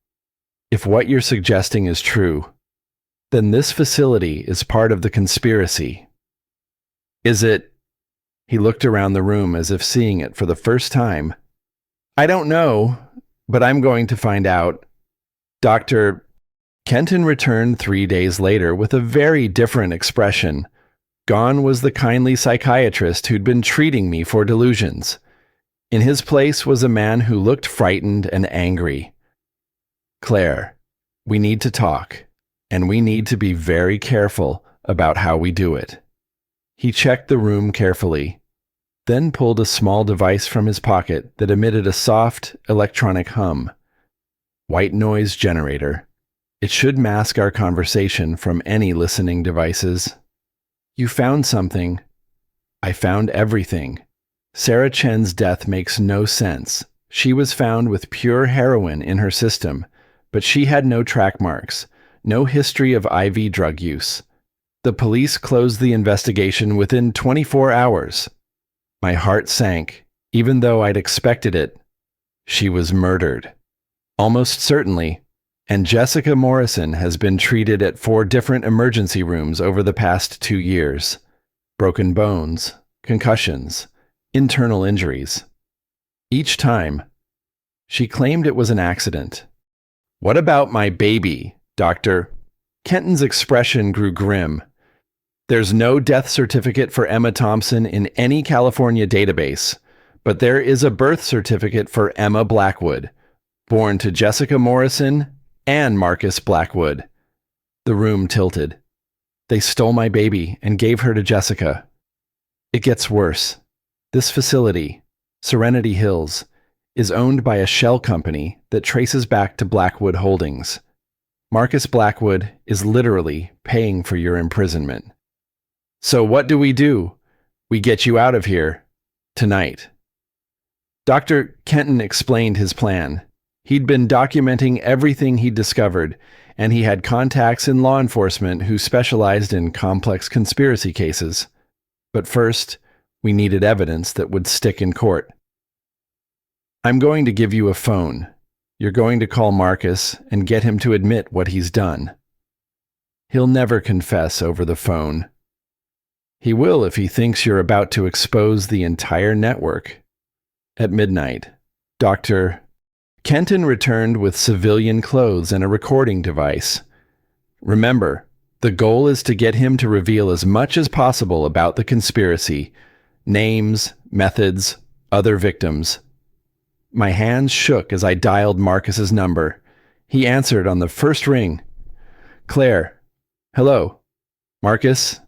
if what you're suggesting is true, then this facility is part of the conspiracy. Is it? He looked around the room as if seeing it for the first time. I don't know, but I'm going to find out. Dr. Kenton returned 3 days later with a very different expression. Gone was the kindly psychiatrist who'd been treating me for delusions. In his place was a man who looked frightened and angry. Claire, we need to talk, and we need to be very careful about how we do it. He checked the room carefully, then pulled a small device from his pocket that emitted a soft electronic hum. White noise generator. It should mask our conversation from any listening devices. You found something. I found everything. Sarah Chen's death makes no sense. She was found with pure heroin in her system, but she had no track marks, no history of IV drug use. The police closed the investigation within 24 hours. My heart sank, even though I'd expected it. She was murdered. Almost certainly. And Jessica Morrison has been treated at 4 different emergency rooms over the past 2 years. Broken bones, concussions, internal injuries. Each time, she claimed it was an accident. "What about my baby, doctor?" Kenton's expression grew grim. "There's no death certificate for Emma Thompson in any California database, but there is a birth certificate for Emma Blackwood, born to Jessica Morrison and Marcus Blackwood." The room tilted. "They stole my baby and gave her to Jessica." It gets worse. This facility, Serenity Hills, is owned by a shell company that traces back to Blackwood Holdings. Marcus Blackwood is literally paying for your imprisonment. "So what do? We get you out of here tonight." Dr. Kenton explained his plan. He'd been documenting everything he'd discovered, and he had contacts in law enforcement who specialized in complex conspiracy cases. But first, we needed evidence that would stick in court. "I'm going to give you a phone. You're going to call Marcus and get him to admit what he's done. He'll never confess over the phone. He will if he thinks you're about to expose the entire network." At midnight, Dr. Kenton returned with civilian clothes and a recording device. Remember, the goal is to get him to reveal as much as possible about the conspiracy: names, methods, other victims. My hands shook as I dialed Marcus's number. He answered on the first ring. "Claire. Hello. Marcus.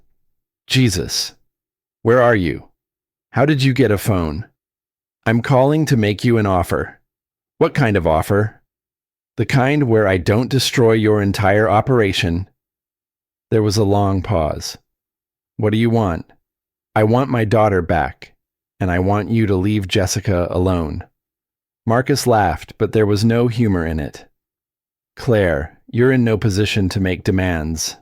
Jesus. Where are you? How did you get a phone? I'm calling to make you an offer." "What kind of offer?" "The kind where I don't destroy your entire operation." There was a long pause. "What do you want?" "I want my daughter back, and I want you to leave Jessica alone." Marcus laughed, but there was no humor in it. "Claire, you're in no position to make demands.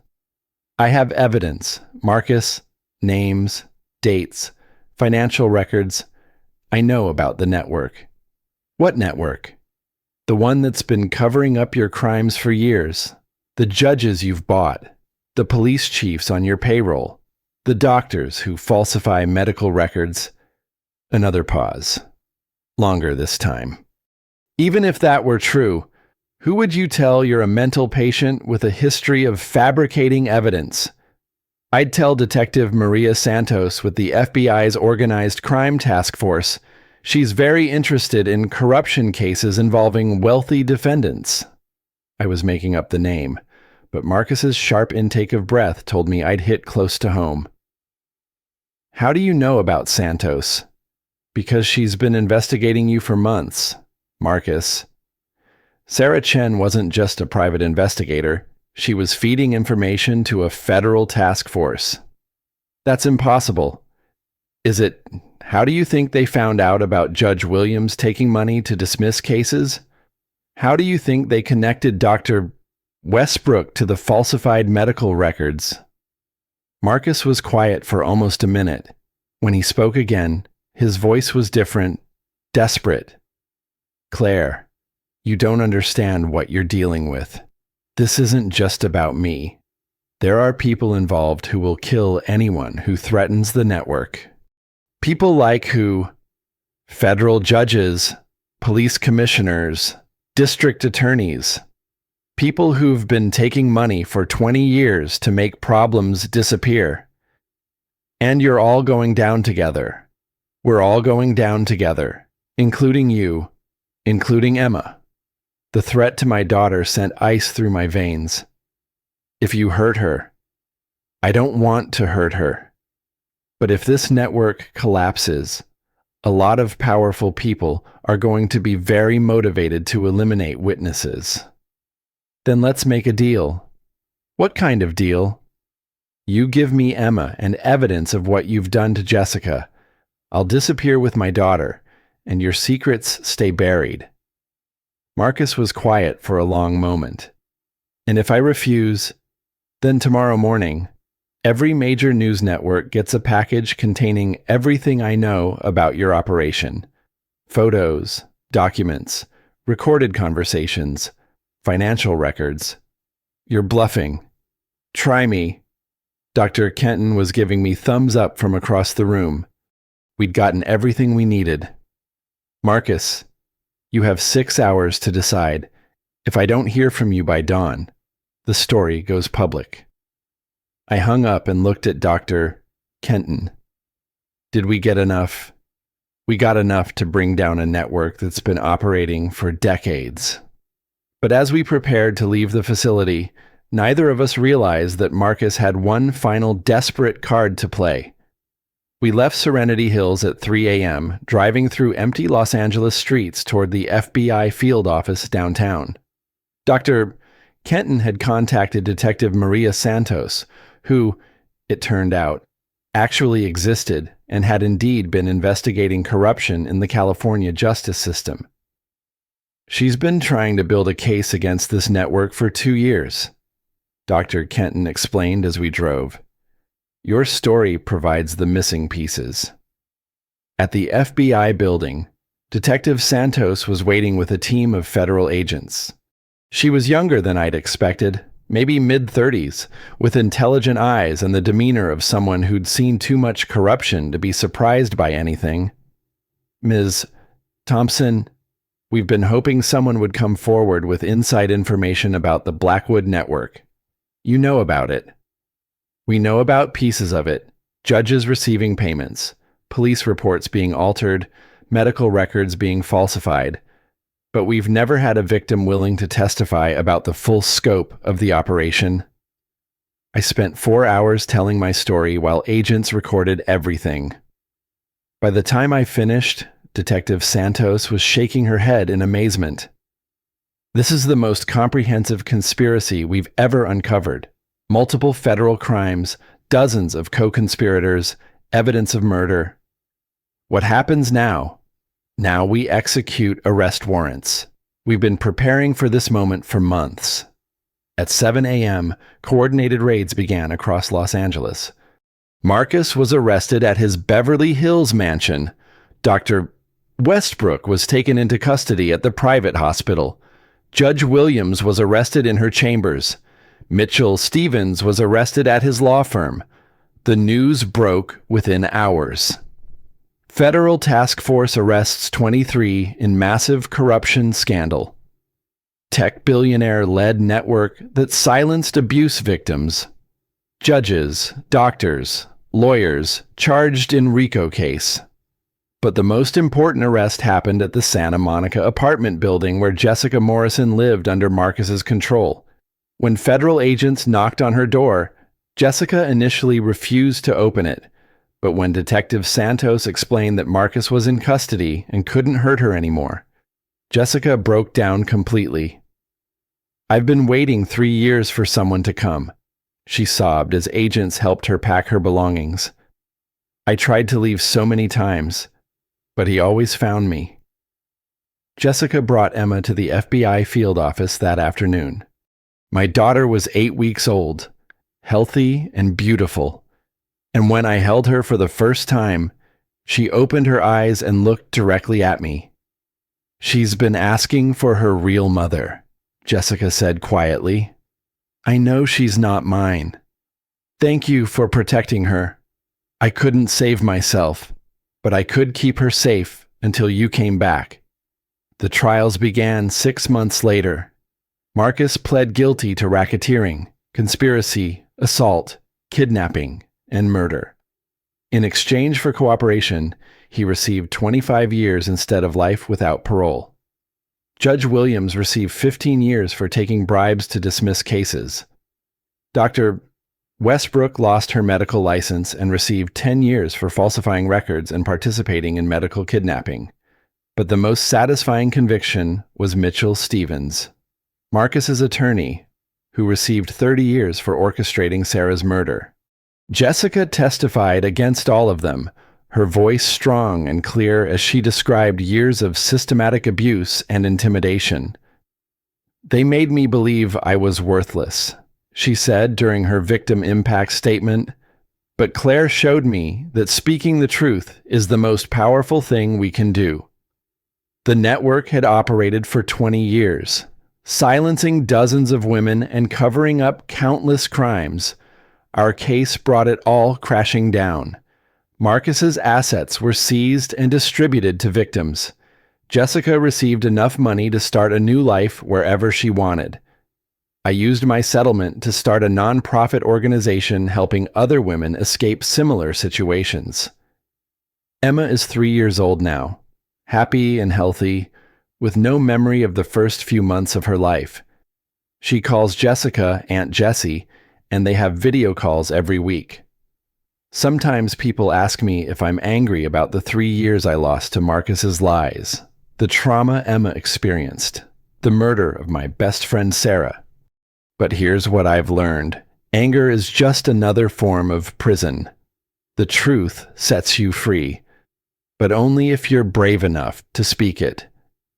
I have evidence: Marcus, names, dates, financial records. I know about the network." "What network?" "The one that's been covering up your crimes for years. The judges you've bought. The police chiefs on your payroll. The doctors who falsify medical records." Another pause. Longer this time. "Even if that were true, who would you tell you're a mental patient with a history of fabricating evidence?" "I'd tell Detective Maria Santos with the FBI's Organized Crime Task Force. She's very interested in corruption cases involving wealthy defendants." I was making up the name, but Marcus's sharp intake of breath told me I'd hit close to home. "How do you know about Santos?" "Because she's been investigating you for months, Marcus." Sarah Chen wasn't just a private investigator. She was feeding information to a federal task force. "That's impossible." "Is it? How do you think they found out about Judge Williams taking money to dismiss cases? How do you think they connected Dr. Westbrook to the falsified medical records?" Marcus was quiet for almost a minute. When he spoke again, his voice was different, desperate. "Claire, you don't understand what you're dealing with. This isn't just about me. There are people involved who will kill anyone who threatens the network. People like who? Federal judges, police commissioners, district attorneys. People who've been taking money for 20 years to make problems disappear. And you're all going down together. We're all going down together, including you, including Emma." The threat to my daughter sent ice through my veins. "If you hurt her, I don't want to hurt her. But if this network collapses, a lot of powerful people are going to be very motivated to eliminate witnesses." Then let's make a deal. What kind of deal? You give me Emma and evidence of what you've done to Jessica. I'll disappear with my daughter, and your secrets stay buried. Marcus was quiet for a long moment. And if I refuse, then tomorrow morning, every major news network gets a package containing everything I know about your operation. Photos, documents, recorded conversations, financial records. You're bluffing. Try me. Dr. Kenton was giving me thumbs up from across the room. We'd gotten everything we needed. Marcus, you have 6 hours to decide. If I don't hear from you by dawn, the story goes public. I hung up and looked at Dr. Kenton. Did we get enough? We got enough to bring down a network that's been operating for decades. But as we prepared to leave the facility, neither of us realized that Marcus had one final desperate card to play. We left Serenity Hills at 3 a.m., driving through empty Los Angeles streets toward the FBI field office downtown. Dr. Kenton had contacted Detective Maria Santos, who, it turned out, actually existed and had indeed been investigating corruption in the California justice system. She's been trying to build a case against this network for 2 years, Dr. Kenton explained as we drove. Your story provides the missing pieces. At the FBI building, Detective Santos was waiting with a team of federal agents. She was younger than I'd expected, maybe mid-30s, with intelligent eyes and the demeanor of someone who'd seen too much corruption to be surprised by anything. Ms. Thompson, we've been hoping someone would come forward with inside information about the Blackwood Network. You know about it. We know about pieces of it, judges receiving payments, police reports being altered, medical records being falsified, but we've never had a victim willing to testify about the full scope of the operation. I spent 4 hours telling my story while agents recorded everything. By the time I finished, Detective Santos was shaking her head in amazement. This is the most comprehensive conspiracy we've ever uncovered. Multiple federal crimes, dozens of co-conspirators, evidence of murder. What happens now? Now we execute arrest warrants. We've been preparing for this moment for months. At 7 a.m., coordinated raids began across Los Angeles. Marcus was arrested at his Beverly Hills mansion. Dr. Westbrook was taken into custody at the private hospital. Judge Williams was arrested in her chambers. Mitchell Stevens was arrested at his law firm. The news broke within hours. Federal Task Force arrests 23 in massive corruption scandal. Tech billionaire led network that silenced abuse victims. Judges, doctors, lawyers charged in RICO case. But the most important arrest happened at the Santa Monica apartment building where Jessica Morrison lived under Marcus's control. When federal agents knocked on her door, Jessica initially refused to open it, but when Detective Santos explained that Marcus was in custody and couldn't hurt her anymore, Jessica broke down completely. I've been waiting 3 years for someone to come, she sobbed as agents helped her pack her belongings. I tried to leave so many times, but he always found me. Jessica brought Emma to the FBI field office that afternoon. My daughter was 8 weeks old, healthy and beautiful, and when I held her for the first time, she opened her eyes and looked directly at me. She's been asking for her real mother, Jessica said quietly. I know she's not mine. Thank you for protecting her. I couldn't save myself, but I could keep her safe until you came back. The trials began 6 months later. Marcus pled guilty to racketeering, conspiracy, assault, kidnapping, and murder. In exchange for cooperation, he received 25 years instead of life without parole. Judge Williams received 15 years for taking bribes to dismiss cases. Dr. Westbrook lost her medical license and received 10 years for falsifying records and participating in medical kidnapping. But the most satisfying conviction was Mitchell Stevens. Marcus's attorney, who received 30 years for orchestrating Sarah's murder. Jessica testified against all of them, her voice strong and clear as she described years of systematic abuse and intimidation. "They made me believe I was worthless," she said during her victim impact statement, "but Claire showed me that speaking the truth is the most powerful thing we can do." The network had operated for 20 years, silencing dozens of women and covering up countless crimes. Our case brought it all crashing down. Marcus's assets were seized and distributed to victims. Jessica received enough money to start a new life wherever she wanted. I used my settlement to start a nonprofit organization helping other women escape similar situations. Emma is 3 years old now, happy and healthy, with no memory of the first few months of her life. She calls Jessica Aunt Jessie, and they have video calls every week. Sometimes people ask me if I'm angry about the 3 years I lost to Marcus's lies, the trauma Emma experienced, the murder of my best friend Sarah. But here's what I've learned. Anger is just another form of prison. The truth sets you free, but only if you're brave enough to speak it.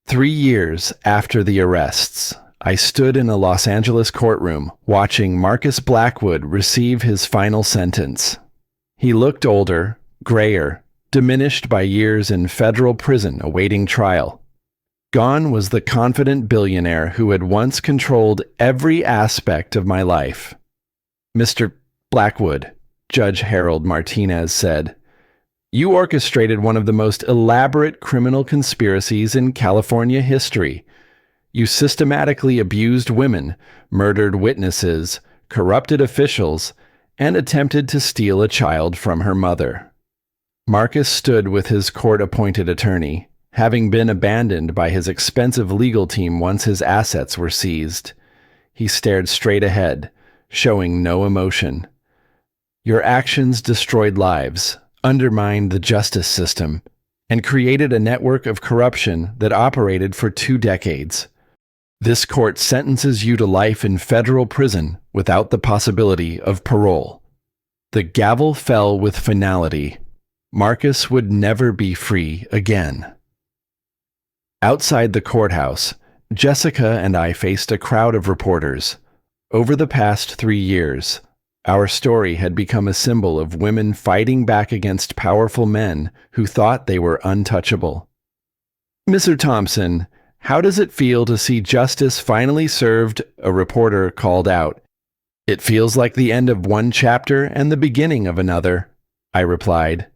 3 years after the arrests, I stood in a Los Angeles courtroom watching Marcus Blackwood receive his final sentence. He looked older, grayer, diminished by years in federal prison awaiting trial. Gone was the confident billionaire who had once controlled every aspect of my life. "Mr. Blackwood," Judge Harold Martinez said, "you orchestrated one of the most elaborate criminal conspiracies in California history. You systematically abused women, murdered witnesses, corrupted officials, and attempted to steal a child from her mother." Marcus stood with his court-appointed attorney, having been abandoned by his expensive legal team once his assets were seized. He stared straight ahead, showing no emotion. "Your actions destroyed lives, undermined the justice system, and created a network of corruption that operated for 2 decades. This court sentences you to life in federal prison without the possibility of parole." The gavel fell with finality. Marcus would never be free again. Outside the courthouse, Jessica and I faced a crowd of reporters. Over the past 3 years, our story had become a symbol of women fighting back against powerful men who thought they were untouchable. "Mr. Thompson, how does it feel to see justice finally served?" a reporter called out. "It feels like the end of one chapter and the beginning of another," I replied.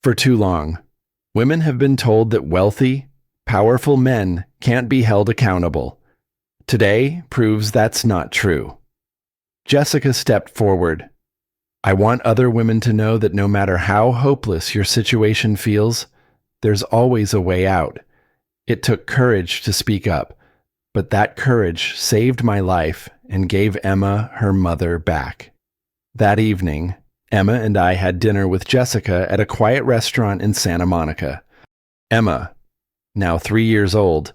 "For too long, women have been told that wealthy, powerful men can't be held accountable. Today proves that's not true." Jessica stepped forward. "I want other women to know that no matter how hopeless your situation feels, there's always a way out. It took courage to speak up, but that courage saved my life and gave Emma her mother back." That evening, Emma and I had dinner with Jessica at a quiet restaurant in Santa Monica. Emma, now 3 years old,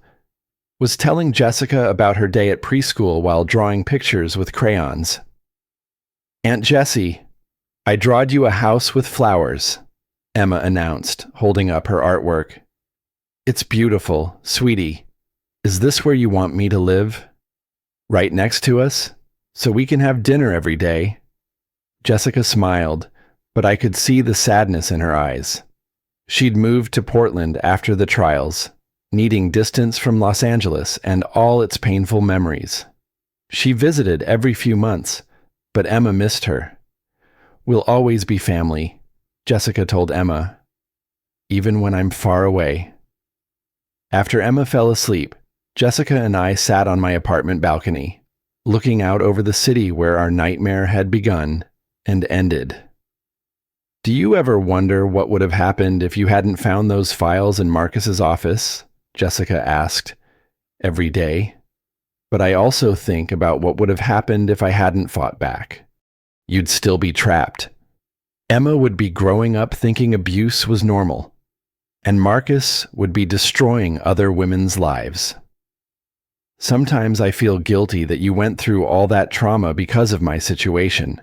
was telling Jessica about her day at preschool while drawing pictures with crayons. "Aunt Jessie, I drawed you a house with flowers," Emma announced, holding up her artwork. "It's beautiful, sweetie. Is this where you want me to live? Right next to us, so we can have dinner every day?" Jessica smiled, but I could see the sadness in her eyes. She'd moved to Portland after the trials, needing distance from Los Angeles and all its painful memories. She visited every few months, but Emma missed her. "We'll always be family," Jessica told Emma, "even when I'm far away." After Emma fell asleep, Jessica and I sat on my apartment balcony, looking out over the city where our nightmare had begun and ended. "Do you ever wonder what would have happened if you hadn't found those files in Marcus's office?" Jessica asked. "Every day. But I also think about what would have happened if I hadn't fought back. You'd still be trapped. Emma would be growing up thinking abuse was normal, and Marcus would be destroying other women's lives." Sometimes I feel guilty that you went through all that trauma because of my situation.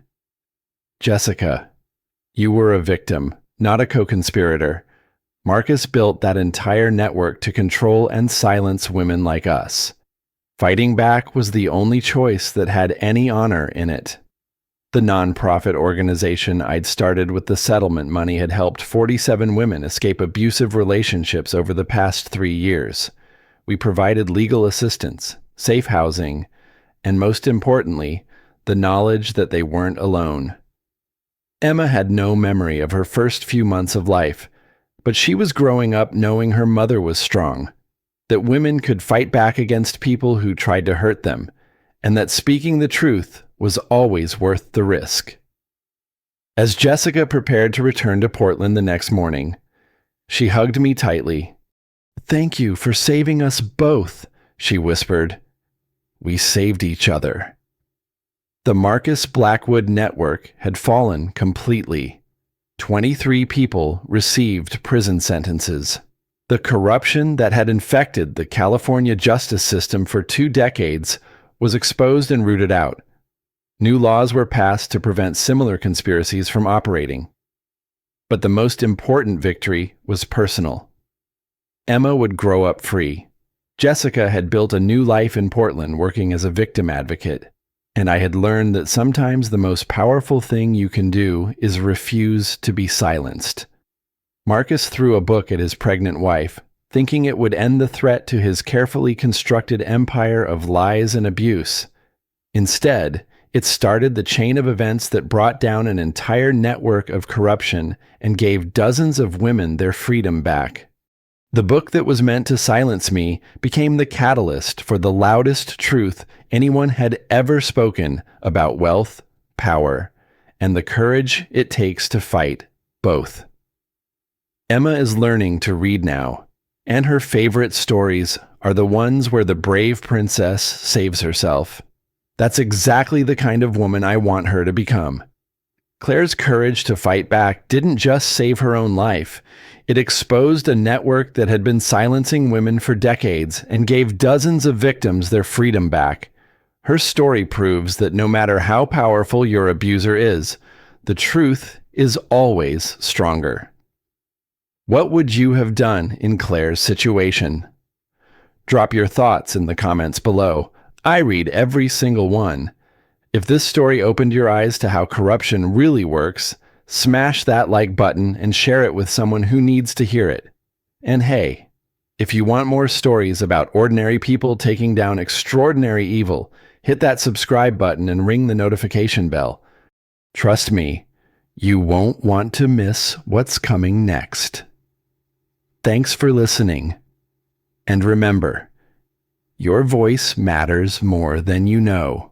Jessica, you were a victim, not a co-conspirator. Marcus built that entire network to control and silence women like us. Fighting back was the only choice that had any honor in it. The nonprofit organization I'd started with the settlement money had helped 47 women escape abusive relationships over the past 3 years. We provided legal assistance, safe housing, and most importantly, the knowledge that they weren't alone. Emma had no memory of her first few months of life, but she was growing up knowing her mother was strong, that women could fight back against people who tried to hurt them, and that speaking the truth was always worth the risk. As Jessica prepared to return to Portland the next morning, she hugged me tightly. "Thank you for saving us both," she whispered. "We saved each other." The Marcus Blackwood network had fallen completely. 23 people received prison sentences. The corruption that had infected the California justice system for 2 decades was exposed and rooted out. New laws were passed to prevent similar conspiracies from operating. But the most important victory was personal. Emma would grow up free. Jessica had built a new life in Portland working as a victim advocate, and I had learned that sometimes the most powerful thing you can do is refuse to be silenced. Marcus threw a book at his pregnant wife, thinking it would end the threat to his carefully constructed empire of lies and abuse. Instead, it started the chain of events that brought down an entire network of corruption and gave dozens of women their freedom back. The book that was meant to silence me became the catalyst for the loudest truth anyone had ever spoken about wealth, power, and the courage it takes to fight both. Emma is learning to read now, and her favorite stories are the ones where the brave princess saves herself. That's exactly the kind of woman I want her to become. Claire's courage to fight back didn't just save her own life. It exposed a network that had been silencing women for decades and gave dozens of victims their freedom back. Her story proves that no matter how powerful your abuser is, the truth is always stronger. What would you have done in Claire's situation? Drop your thoughts in the comments below. I read every single one. If this story opened your eyes to how corruption really works, smash that like button and share it with someone who needs to hear it. And hey, if you want more stories about ordinary people taking down extraordinary evil, hit that subscribe button and ring the notification bell. Trust me, you won't want to miss what's coming next. Thanks for listening. And remember, your voice matters more than you know.